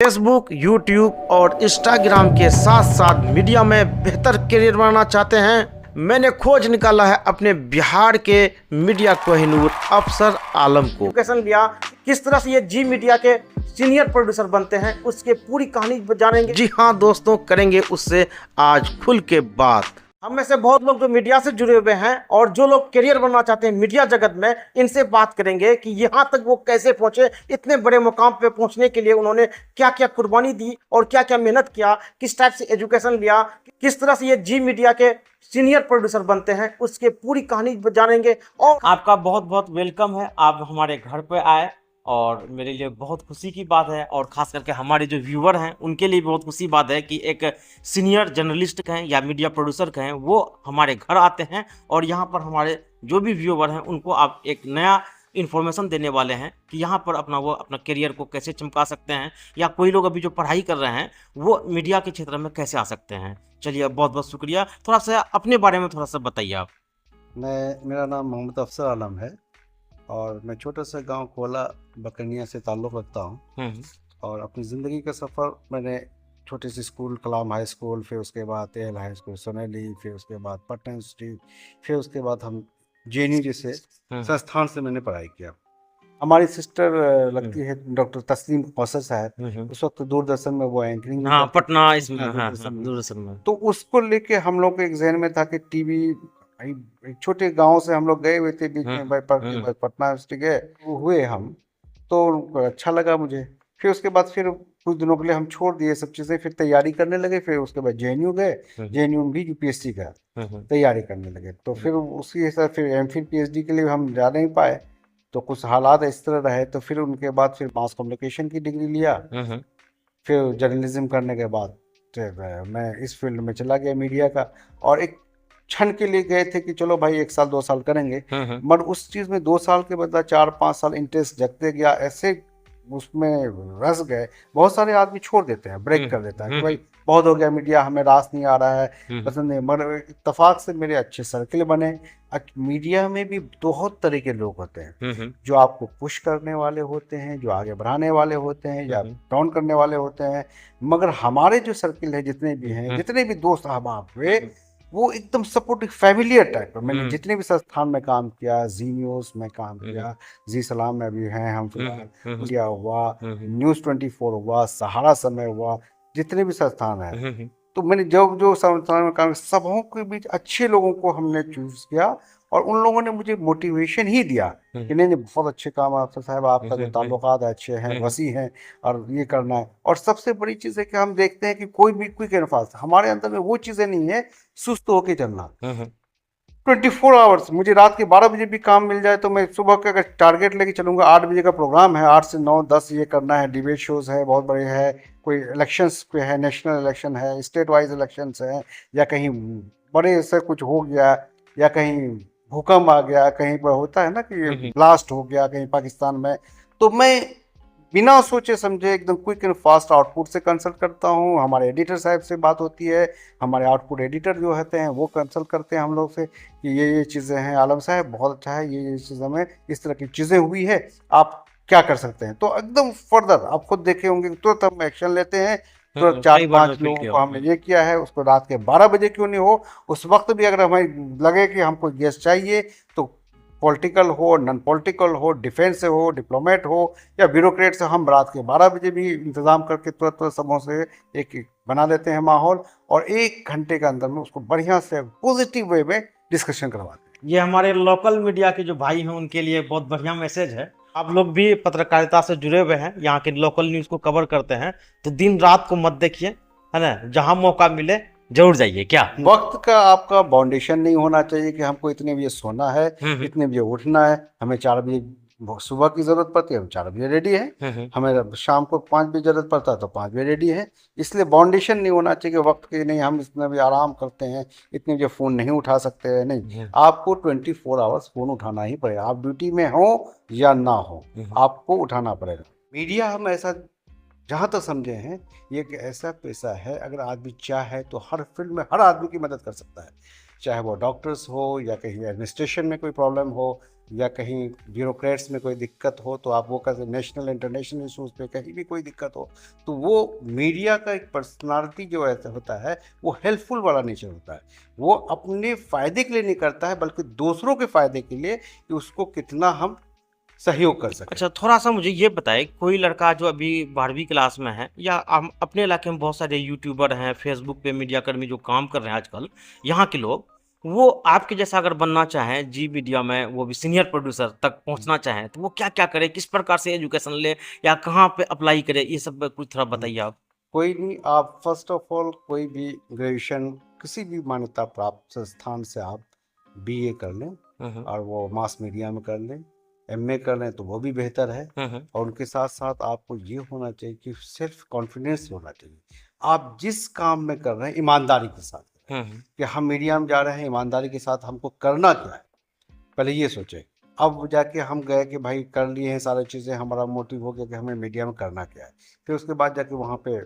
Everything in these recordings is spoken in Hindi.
फेसबुक, यूट्यूब और इंस्टाग्राम के साथ साथ मीडिया में बेहतर करियर बनाना चाहते हैं? मैंने खोज निकाला है अपने बिहार के मीडिया कोहिनूर अफसर आलम को। एजुकेशन लिया, किस तरह से ये जी मीडिया के सीनियर प्रोड्यूसर बनते हैं, उसके पूरी कहानी जानेंगे। जी हाँ दोस्तों, करेंगे उससे आज खुल के बात। हम में से बहुत लोग जो मीडिया से जुड़े हुए हैं और जो लोग करियर बनना चाहते हैं मीडिया जगत में, इनसे बात करेंगे कि यहाँ तक वो कैसे पहुंचे, इतने बड़े मुकाम पे पहुंचने के लिए उन्होंने क्या क्या कुर्बानी दी और क्या क्या मेहनत किया, किस टाइप से एजुकेशन लिया, किस तरह से ये जी मीडिया के सीनियर प्रोड्यूसर बनते हैं, उसके पूरी कहानी जानेंगे। और आपका बहुत बहुत वेलकम है, आप हमारे घर पे आए और मेरे लिए बहुत खुशी की बात है, और ख़ास करके हमारे जो व्यूवर हैं उनके लिए बहुत खुशी बात है कि एक सीनियर जर्नलिस्ट कहें या मीडिया प्रोड्यूसर कहें, वो हमारे घर आते हैं और यहाँ पर हमारे जो भी व्यूवर हैं उनको आप एक नया इन्फॉर्मेशन देने वाले हैं कि यहाँ पर अपना करियर को कैसे चमका सकते हैं, या कोई लोग अभी जो पढ़ाई कर रहे हैं वो मीडिया के क्षेत्र में कैसे आ सकते हैं। चलिए, बहुत बहुत शुक्रिया। थोड़ा सा अपने बारे में थोड़ा सा बताइए आप। मेरा नाम मोहम्मद अफसर आलम है और मैं छोटा सा गांव कोला बकनिया से ताल्लुक़ रखता हूं। और अपनी ज़िंदगी का सफ़र मैंने छोटे से स्कूल कलाम हाई स्कूल, फिर उसके बाद एल हाई स्कूल सोनेली, फिर उसके बाद पटना इंस्टीट्यूट, फिर उसके बाद हम JNU जैसे संस्थान से मैंने पढ़ाई किया। हमारी सिस्टर लगती है डॉक्टर तस्लीम कौसर साहब, उस वक्त दूरदर्शन में वो एंकरिंग, हाँ, पटना इसमें, हाँ, दूरदर्शन में। तो उसको लेके हम लोग के एक जहन में था कि टीवी, एक छोटे गांव से हम लोग गए हुए थे, बीच में पटना यूनिवर्सिटी गए हुए हम, तो अच्छा लगा मुझे। फिर उसके बाद फिर कुछ दिनों के लिए हम छोड़ दिए सब चीज़ें, फिर तैयारी करने लगे। फिर उसके बाद JNU गए, JNU में भी UPSC का तैयारी करने लगे। तो फिर उसी हिसाब फिर MPhil PhD के लिए हम जा नहीं पाए, तो कुछ हालात इस तरह रहे। तो फिर उनके बाद फिर मास कम्युनिकेशन की डिग्री लिया। फिर जर्नलिज्म करने के बाद मैं इस फील्ड में चला गया मीडिया का, और एक क्षण के लिए गए थे कि चलो भाई 1 साल 2 साल करेंगे, मगर उस चीज़ में 2 साल के बदला 4-5 साल इंटरेस्ट जगते गया, ऐसे उसमें रस गए। बहुत सारे आदमी छोड़ देते हैं, ब्रेक कर देता है कि भाई बहुत हो गया मीडिया, हमें रास नहीं आ रहा है, पसंद नहीं। मगर इत्तेफाक से मेरे अच्छे सर्किल बने। मीडिया में भी बहुत तरह के लोग होते हैं, जो आपको पुश करने वाले होते हैं, जो आगे बढ़ाने वाले होते हैं, या डाउन करने वाले होते हैं। मगर हमारे जो सर्किल है, जितने भी हैं, जितने भी दोस्त अहबाब हुए, वो एकदम सपोर्टिव फैमिलियर टाइप का। मैंने जितने भी संस्थान में काम किया, जी न्यूज़ में काम किया, जी सलाम में भी हैं हम फिलहाल, इंडिया हुआ, News 24 हुआ, सहारा समय हुआ, जितने भी संस्थान हैं, तो मैंने जो संस्थान में काम, सबों के बीच अच्छे लोगों को हमने चूज किया, और उन लोगों ने मुझे मोटिवेशन ही दिया कि नहीं बहुत अच्छे काम अफसर साहब, आपका जो ताल्लुकात अच्छे हैं, वसी हैं, और ये करना है। और सबसे बड़ी चीज़ है कि हम देखते हैं कि कोई भी क्विक एंड फास्ट, हमारे अंदर में वो चीज़ें नहीं है सुस्त होके चलना। 24 आवर्स, मुझे रात के 12 बजे भी काम मिल जाए तो मैं सुबह का अगर टारगेट लेके चलूँगा, 8 बजे का प्रोग्राम है, 8 से 9 10 ये करना है, डिबेट शोज़ है बहुत बड़े है, कोई इलेक्शंस पे है, नेशनल इलेक्शन है, स्टेट वाइज इलेक्शंस है, या कहीं बड़े से कुछ हो गया, या कहीं भूकंप आ गया, कहीं पर होता है ना कि ब्लास्ट हो गया कहीं पाकिस्तान में, तो मैं बिना सोचे समझे एकदम क्विक एंड फास्ट आउटपुट से कंसल्ट करता हूँ। हमारे एडिटर साहब से बात होती है, हमारे आउटपुट एडिटर जो होते हैं वो कंसल्ट करते हैं हम लोग से कि ये चीज़ें हैं, आलम साहब बहुत अच्छा है, ये चीज़ों में इस तरह की चीज़ें हुई है, आप क्या कर सकते हैं। तो एकदम फर्दर आप खुद देखे होंगे, तुरंत हम एक्शन लेते हैं। तो 4-5 लोगों को हमने ये किया है, उसको रात के 12 बजे क्यों नहीं हो, उस वक्त भी अगर हमें लगे कि हमको गेस्ट चाहिए, तो पॉलिटिकल हो, नॉन पॉलिटिकल हो, डिफेंस से हो, डिप्लोमेट हो, या ब्यूरोक्रेट से, हम रात के 12 बजे भी इंतज़ाम करके तुरंत सबों से एक बना देते हैं माहौल, और 1 घंटे के अंदर में उसको बढ़िया से पॉजिटिव वे में डिस्कशन करवाते हैं। ये हमारे लोकल मीडिया के जो भाई हैं उनके लिए बहुत बढ़िया मैसेज है। आप लोग भी पत्रकारिता से जुड़े हुए हैं, यहाँ के लोकल न्यूज़ को कवर करते हैं, तो दिन रात को मत देखिए, है ना, जहाँ मौका मिले जरूर जाइए। क्या वक्त का आपका बाउंडेशन नहीं होना चाहिए कि हमको इतने बजे सोना है, इतने बजे उठना है, हमें 4 बजे सुबह की जरूरत पड़ती है, हम 4 बजे रेडी है, हमें शाम को 5 बजे जरूरत पड़ता है तो 5 बजे रेडी है। इसलिए बाउंडेशन नहीं होना चाहिए वक्त के, नहीं हम इतने बजे आराम करते हैं, इतने बजे फ़ोन नहीं उठा सकते हैं, नहीं, आपको 24 आवर्स फ़ोन उठाना ही पड़ेगा, आप ड्यूटी में हो या ना हो, आपको उठाना पड़ेगा। मीडिया हम ऐसा जहाँ तक समझे हैं, ये एक ऐसा पेशा है, अगर आदमी चाहे तो हर फील्ड में हर आदमी की मदद कर सकता है, चाहे वो डॉक्टर्स हो, या कहीं एडमिनिस्ट्रेशन में कोई प्रॉब्लम हो, या कहीं ब्यूरोक्रेट्स में कोई दिक्कत हो तो आप वो कैसे नेशनल इंटरनेशनल इशूज़ पे कहीं भी कोई दिक्कत हो तो वो मीडिया का एक पर्सनालिटी जो ऐसा होता है वो हेल्पफुल वाला नेचर होता है। वो अपने फ़ायदे के लिए नहीं करता है बल्कि दूसरों के फ़ायदे के लिए कि उसको कितना हम सहयोग कर सकें। अच्छा, थोड़ा-सा मुझे ये बताएँ, कोई लड़का जो अभी 12वीं क्लास में है या अपने इलाके में बहुत सारे यूट्यूबर हैं, फ़ेसबुक पे मीडियाकर्मी जो काम कर रहे हैं आजकल, यहाँ के लोग, वो आपके जैसा अगर बनना चाहें, जी मीडिया में, वो भी सीनियर प्रोड्यूसर तक पहुँचना चाहें, तो वो क्या-क्या करें? किस प्रकार से एजुकेशन लें या कहाँ पे अप्लाई करें? ये सब पे कुछ थोड़ा बताइए आप। कोई नहीं, आप फर्स्ट ऑफ ऑल कोई भी ग्रेजुएशन किसी भी मान्यता प्राप्त संस्थान से आप बीए कर लें हुँ, हुँ। और वो मास मीडिया में कर लें, एमए कर लें तो वो भी बेहतर है। हुँ, हुँ। और उनके साथ साथ आपको ये होना चाहिए कि सेल्फ कॉन्फिडेंस होना चाहिए। आप जिस काम में कर रहे हैं ईमानदारी के साथ करें हुँ, हुँ। कि हम मीडिया में जा रहे हैं, ईमानदारी के साथ हमको करना क्या है, पहले ये सोचें। अब जाके हम गए कि भाई कर लिए हैं सारी चीज़ें, हमारा मोटिव हो गया कि हमें मीडिया में करना क्या है। फिर उसके बाद जाके वहाँ पे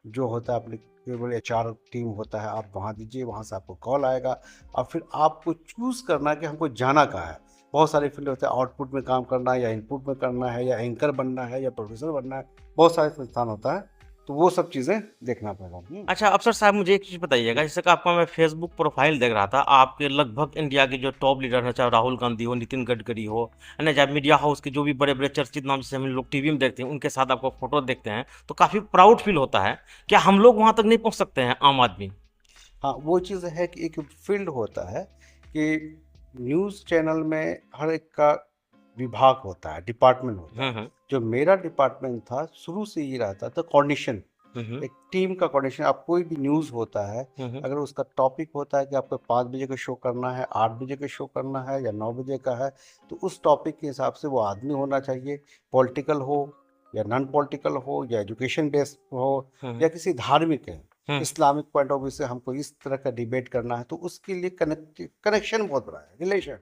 जो होता है एप्लीकेबल एचआर टीम होता है, आप वहाँ दीजिए, वहाँ से आपको कॉल आएगा और फिर आपको चूज़ करना है कि हमको जाना कहाँ है। बहुत सारे फील्ड होते हैं, आउटपुट में काम करना है या इनपुट में करना है या एंकर बनना है या प्रोड्यूसर बनना है, बहुत सारे संस्थान होता है, तो वो सब चीज़ें देखना पड़ेगा। अच्छा, अफ़सर साहब मुझे एक चीज़ बताइएगा, जैसे कि आपका मैं फ़ेसबुक प्रोफ़ाइल देख रहा था, आपके लगभग इंडिया के जो टॉप लीडर हैं, चाहे राहुल गांधी हो, नितिन गडकरी हो, है ना? चाहे मीडिया हाउस के जो भी बड़े-बड़े चर्चित नाम जैसे हम लोग टीवी में देखते हैं, उनके साथ आपका फ़ोटो देखते हैं, तो काफ़ी प्राउड फ़ील होता है। क्या हम लोग वहाँ तक नहीं पहुँच सकते हैं, आम आदमी? हाँ, वो चीज़ है कि एक फ़ील्ड होता है कि न्यूज़ चैनल में हर एक का विभाग होता है, डिपार्टमेंट होता हुँ, है। हुँ। जो मेरा डिपार्टमेंट था, शुरू से ये रहता था कोऑर्डिनेशन, हुँ, हुँ। एक टीम का कोऑर्डिनेशन। आप कोई भी न्यूज़ होता है, हुँ, हुँ। अगर उसका टॉपिक होता है कि आपको 5 बजे का शो करना है, 8 बजे का शो करना है या 9 बजे का है, तो उस टॉपिक के हिसाब से वो आदमी होना चाहिए, पॉलिटिकल हो या नॉन पॉलिटिकल हो या एजुकेशन बेस्ड हो हुँ, हुँ। या किसी धार्मिक है। हुँ, इस्लामिक पॉइंट ऑफ व्यू से हमको इस तरह का डिबेट करना है, तो उसके लिए कनेक्शन बहुत बड़ा है, रिलेशन।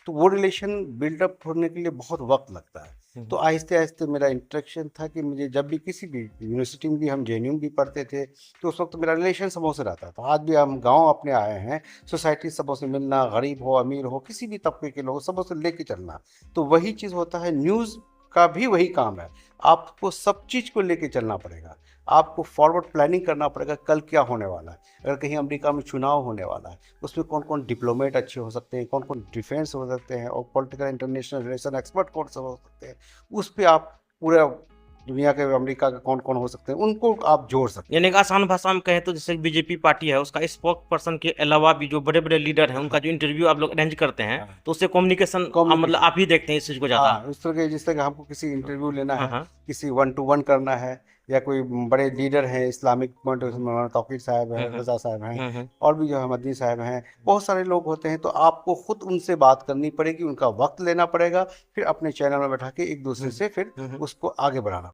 तो वो रिलेशन बिल्डअप होने के लिए बहुत वक्त लगता है। हुँ, तो हुँ। आहिस्ते आहिस्ते मेरा इंटरेक्शन था कि मुझे जब भी किसी भी यूनिवर्सिटी में भी हम जेएनयू में भी पढ़ते थे, तो उस वक्त मेरा रिलेशन सबों से रहता था। आज भी हम गांव अपने आए हैं, सोसाइटी सबों से मिलना, गरीब हो अमीर हो किसी भी तबके के लोग सबों से लेके चलना। तो वही चीज़ होता है, न्यूज़ का भी वही काम है। आपको सब चीज़ को लेके चलना पड़ेगा, आपको फॉरवर्ड प्लानिंग करना पड़ेगा, कल क्या होने वाला है। अगर कहीं अमेरिका में चुनाव होने वाला है, उसमें कौन कौन डिप्लोमेट अच्छे हो सकते हैं, कौन कौन डिफेंस हो सकते हैं और पॉलिटिकल इंटरनेशनल रिलेशन एक्सपर्ट कौन सब हो सकते हैं, उस पे आप पूरा दुनिया के अमेरिका के कौन कौन हो सकते हैं उनको आप जोड़ सकते यानी कि आसान भाषा में कहें तो जैसे बीजेपी पार्टी है, उसका स्पोक पर्सन के अलावा भी जो बड़े-बड़े लीडर हैं, उनका जो इंटरव्यू आप लोग अरेंज करते हैं, हैं। तो उससे कम्युनिकेशन मतलब कम्युनिकेशन, आप ही देखते हैं इस चीज़ को ज़्यादा? हाँ, उस तरह के जिस तरह का हमको किसी इंटरव्यू लेना हाँ, है, हाँ। किसी वन टू वन करना है या कोई बड़े लीडर हैं इस्लामिक पॉइंट ऑफ व्यू से, मौलाना तौकीर साहब हुँ, हैं, हुँ। रज़ा साहब हैं हुँ, हुँ। और भी जो है मदनी साहब हैं, बहुत सारे लोग होते हैं, तो आपको खुद उनसे बात करनी पड़ेगी, उनका वक्त लेना पड़ेगा, फिर अपने चैनल में बैठा के एक दूसरे हुँ। से फिर हुँ, हुँ। उसको आगे बढ़ाना